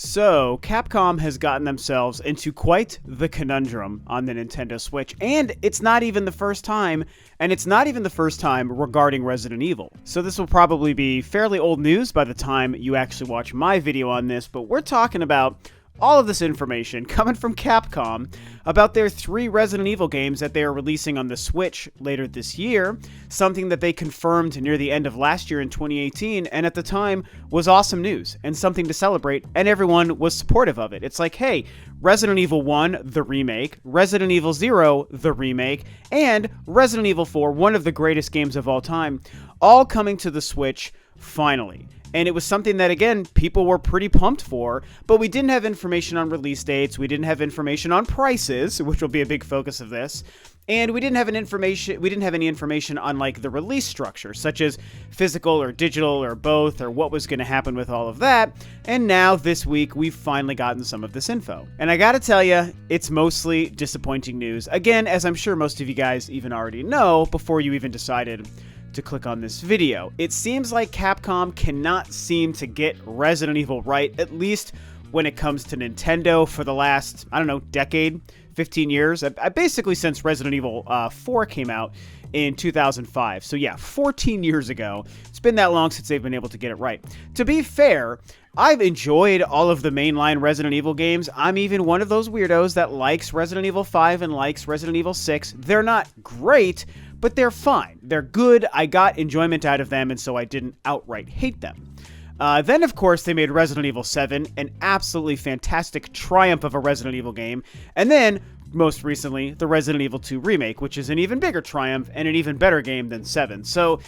So, Capcom has gotten themselves into quite the conundrum on the Nintendo Switch, and it's not even the first time, regarding Resident Evil. So this will probably be fairly old news by the time you actually watch my video on this, but we're talking about all of this information coming from Capcom about their 3 Resident Evil games that they are releasing on the Switch later this year, something that they confirmed near the end of last year in 2018, and at the time was awesome news and something to celebrate, and everyone was supportive of it. It's like, hey, Resident Evil 1, the remake, Resident Evil 0, the remake, and Resident Evil 4, one of the greatest games of all time, all coming to the Switch finally. And it was something that, again, people were pretty pumped for, but we didn't have information on release dates, we didn't have information on prices, which will be a big focus of this, and we didn't have any information on, like, the release structure, such as physical or digital or both, or what was going to happen with all of that. And now, this week, we've finally gotten some of this info. And I gotta tell you, it's mostly disappointing news. Again, as I'm sure most of you guys even already know, before you even decided to click on this video. It seems like Capcom cannot seem to get Resident Evil right, at least when it comes to Nintendo, for the last, I don't know, decade, 15 years. Basically since Resident Evil 4 came out in 2005. So yeah, 14 years ago. It's been that long since they've been able to get it right. To be fair, I've enjoyed all of the mainline Resident Evil games. I'm even one of those weirdos that likes Resident Evil 5 and likes Resident Evil 6. They're not great, but they're fine. They're good. I got enjoyment out of them, and so I didn't outright hate them. Then, of course, they made Resident Evil 7, an absolutely fantastic triumph of a Resident Evil game. And then, most recently, the Resident Evil 2 remake, which is an even bigger triumph and an even better game than 7. So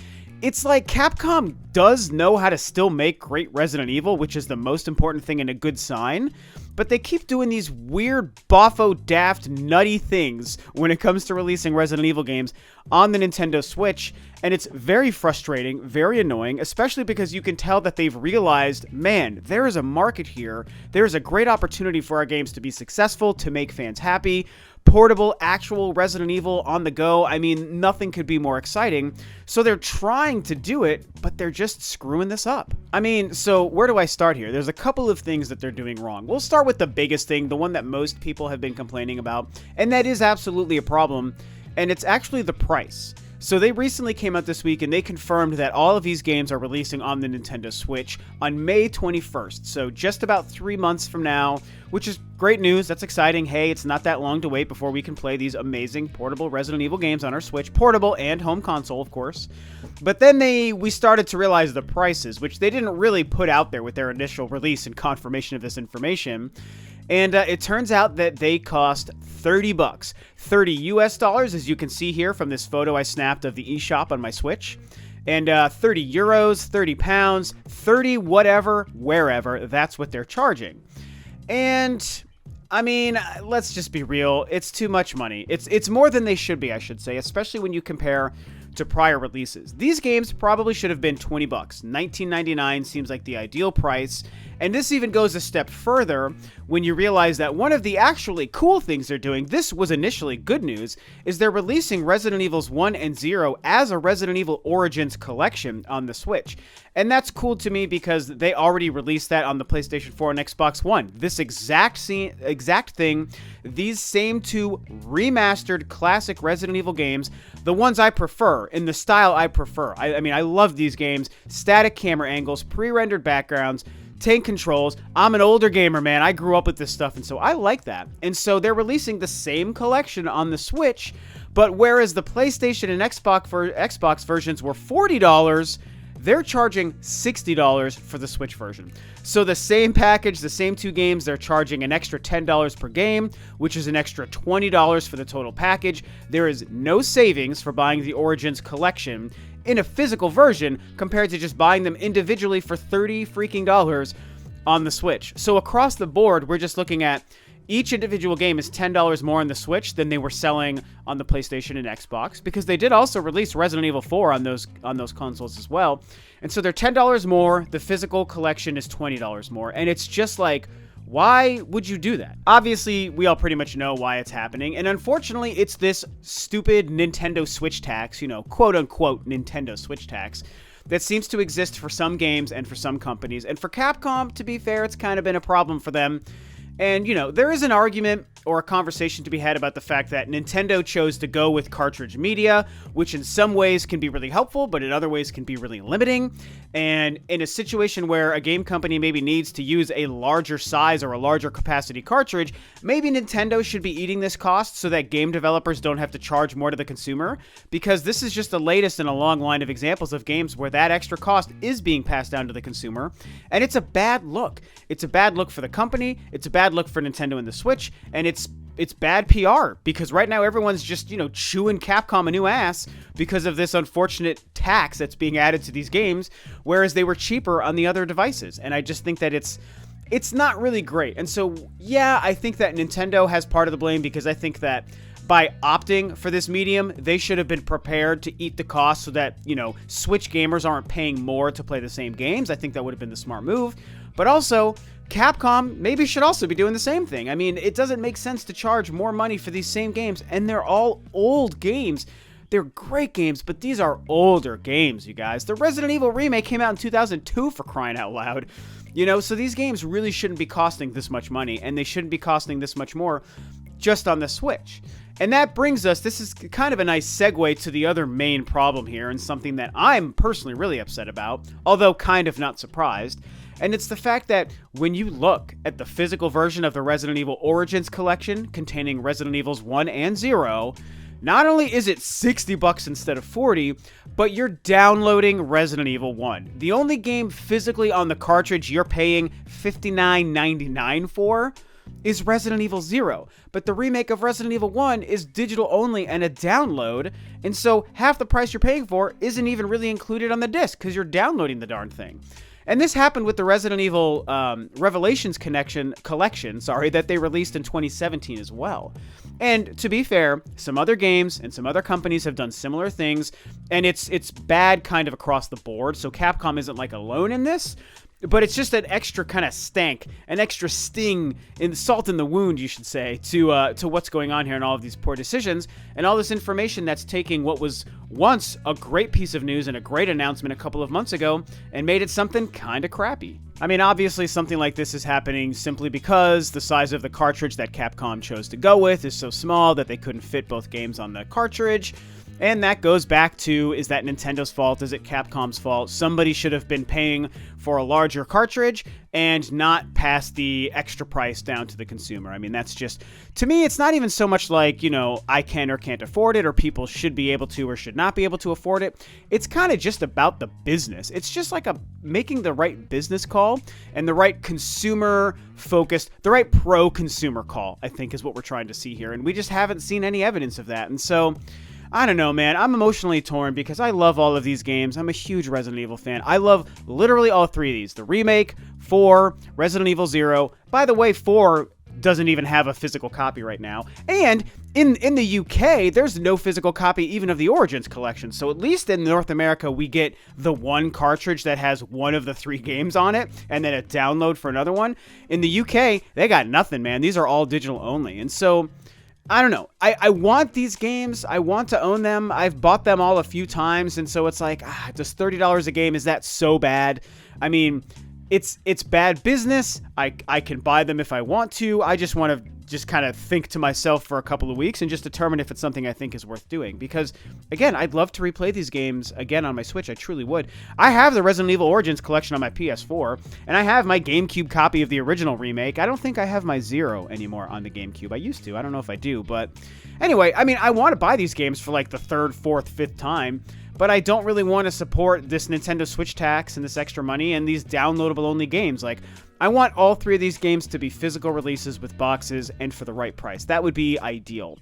it's like Capcom does know how to still make great Resident Evil, which is the most important thing and a good sign, but they keep doing these weird, boffo, daft, nutty things when it comes to releasing Resident Evil games on the Nintendo Switch, and it's very frustrating, very annoying, especially because you can tell that they've realized, man, there is a market here, there is a great opportunity for our games to be successful, to make fans happy. Portable, actual Resident Evil on the go. I mean, nothing could be more exciting. So they're trying to do it, but they're just screwing this up. I mean, so where do I start here? There's a couple of things that they're doing wrong. We'll start with the biggest thing, the one that most people have been complaining about, and that is absolutely a problem, and it's actually the price. So they recently came out this week and they confirmed that all of these games are releasing on the Nintendo Switch on May 21st. So just about 3 months from now, which is great news. That's exciting. Hey, it's not that long to wait before we can play these amazing portable Resident Evil games on our Switch. Portable and home console, of course. But then we started to realize the prices, which they didn't really put out there with their initial release and confirmation of this information. And it turns out that they cost $30, $30 US, as you can see here from this photo I snapped of the eShop on my Switch, and 30 euros, 30 pounds, 30 whatever, wherever, that's what they're charging. And I mean, let's just be real, it's too much money. It's more than they should be, I should say, especially when you compare to prior releases. These games probably should have been $20. $19.99 seems like the ideal price. And this even goes a step further when you realize that one of the actually cool things they're doing, this was initially good news, is they're releasing Resident Evils 1 and 0 as a Resident Evil Origins collection on the Switch. And that's cool to me because they already released that on the PlayStation 4 and Xbox One. This exact thing, these same 2 remastered classic Resident Evil games, the ones I prefer, in the style I prefer. I mean, I love these games. Static camera angles, pre-rendered backgrounds, tank controls. I'm an older gamer, man. I grew up with this stuff, and so I like that. And so they're releasing the same collection on the Switch, but whereas the PlayStation and Xbox versions were $40, they're charging $60 for the Switch version. So the same package, the same 2 games, they're charging an extra $10 per game, which is an extra $20 for the total package. There is no savings for buying the Origins collection in a physical version compared to just buying them individually for $30 freaking dollars on the Switch. So across the board, we're just looking at each individual game is $10 more on the Switch than they were selling on the PlayStation and Xbox, because they did also release Resident Evil 4 on those consoles as well. And so they're $10 more, the physical collection is $20 more, and it's just like, why would you do that? Obviously, we all pretty much know why it's happening, and unfortunately, it's this stupid Nintendo Switch tax, you know, quote-unquote Nintendo Switch tax, that seems to exist for some games and for some companies. And for Capcom, to be fair, it's kind of been a problem for them. And, you know, there is an argument or a conversation to be had about the fact that Nintendo chose to go with cartridge media, which in some ways can be really helpful, but in other ways can be really limiting. And in a situation where a game company maybe needs to use a larger size or a larger capacity cartridge, maybe Nintendo should be eating this cost so that game developers don't have to charge more to the consumer, because this is just the latest in a long line of examples of games where that extra cost is being passed down to the consumer, and it's a bad look. It's a bad look for the company, it's a bad look for Nintendo and the Switch, and it's bad PR, because right now everyone's just, you know, chewing Capcom a new ass because of this unfortunate tax that's being added to these games, whereas they were cheaper on the other devices. And I just think that it's not really great. And so, yeah, I think that Nintendo has part of the blame, because I think that by opting for this medium, they should have been prepared to eat the cost so that, you know, Switch gamers aren't paying more to play the same games. I think that would have been the smart move. But also, Capcom maybe should also be doing the same thing. I mean, it doesn't make sense to charge more money for these same games, and they're all old games. They're great games, but these are older games, you guys. The Resident Evil remake came out in 2002, for crying out loud. You know, so these games really shouldn't be costing this much money, and they shouldn't be costing this much more just on the Switch. And that brings us, this is kind of a nice segue to the other main problem here, and something that I'm personally really upset about, although kind of not surprised. And it's the fact that when you look at the physical version of the Resident Evil Origins collection containing Resident Evils 1 and 0, not only is it $60 instead of $40, but you're downloading Resident Evil 1. The only game physically on the cartridge you're paying $59.99 for is Resident Evil 0. But the remake of Resident Evil 1 is digital only and a download, and so half the price you're paying for isn't even really included on the disc because you're downloading the darn thing. And this happened with the Resident Evil Revelations collection, that they released in 2017 as well. And to be fair, some other games and some other companies have done similar things, and it's bad kind of across the board, so Capcom isn't like alone in this. But it's just an extra kind of stank, an extra sting, salt in the wound, you should say, to what's going on here and all of these poor decisions and all this information that's taking what was once a great piece of news and a great announcement a couple of months ago and made it something kind of crappy. I mean, obviously something like this is happening simply because the size of the cartridge that Capcom chose to go with is so small that they couldn't fit both games on the cartridge. And that goes back to, is that Nintendo's fault? Is it Capcom's fault? Somebody should have been paying for a larger cartridge and not pass the extra price down to the consumer. I mean, that's just, to me, it's not even so much like, you know, I can or can't afford it, or people should be able to or should not be able to afford it. It's kind of just about the business. It's just like making the right business call and the right consumer focused, the right pro-consumer call, I think is what we're trying to see here. And we just haven't seen any evidence of that. And so, I don't know, man. I'm emotionally torn because I love all of these games. I'm a huge Resident Evil fan. I love literally all three of these. The remake, 4, Resident Evil 0. By the way, 4 doesn't even have a physical copy right now. And in the UK, there's no physical copy even of the Origins collection. So at least in North America, we get the one cartridge that has one of the 3 games on it, and then a download for another one. In the UK, they got nothing, man. These are all digital only. And so, I don't know. I want these games. I want to own them. I've bought them all a few times, and so it's like, does $30 a game, is that so bad? I mean, it's bad business. I can buy them if I want to. I just want to just kind of think to myself for a couple of weeks and just determine if it's something I think is worth doing. Because, again, I'd love to replay these games again on my Switch. I truly would. I have the Resident Evil Origins collection on my PS4, and I have my GameCube copy of the original remake. I don't think I have my 0 anymore on the GameCube. I used to. I don't know if I do, but anyway, I mean, I want to buy these games for like the 3rd, 4th, 5th time, but I don't really want to support this Nintendo Switch tax and this extra money and these downloadable only games. Like, I want all 3 of these games to be physical releases with boxes and for the right price. That would be ideal.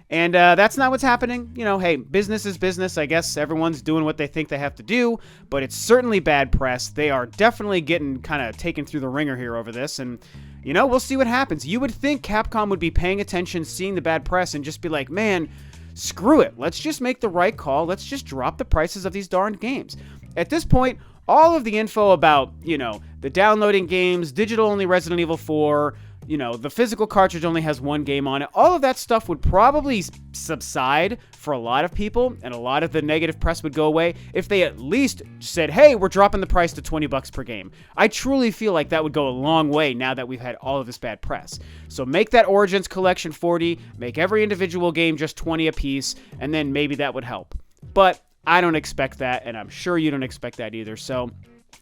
And that's not what's happening. You know, hey, business is business. I guess everyone's doing what they think they have to do, but it's certainly bad press. They are definitely getting kind of taken through the ringer here over this, and you know, we'll see what happens. You would think Capcom would be paying attention, seeing the bad press, and just be like, man, screw it. Let's just make the right call. Let's just drop the prices of these darn games. At this point, all of the info about, you know, the downloading games, digital-only Resident Evil 4, you know, the physical cartridge only has one game on it. All of that stuff would probably subside for a lot of people, and a lot of the negative press would go away if they at least said, hey, we're dropping the price to $20 per game. I truly feel like that would go a long way now that we've had all of this bad press. So make that Origins collection $40, make every individual game just $20 a piece, and then maybe that would help. But I don't expect that, and I'm sure you don't expect that either. So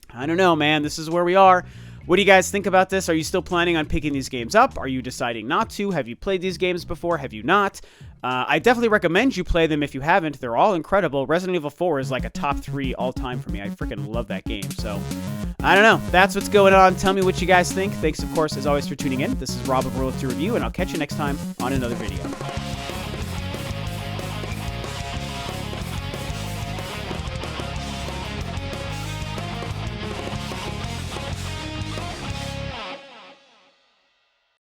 I don't know, man. This is where we are. What do you guys think about this? Are you still planning on picking these games up? Are you deciding not to? Have you played these games before? Have you not? I definitely recommend you play them if you haven't. They're all incredible. Resident Evil 4 is like a top 3 all-time for me. I freaking love that game. So, I don't know. That's what's going on. Tell me what you guys think. Thanks, of course, as always, for tuning in. This is Rob of Ro2R Review, and I'll catch you next time on another video.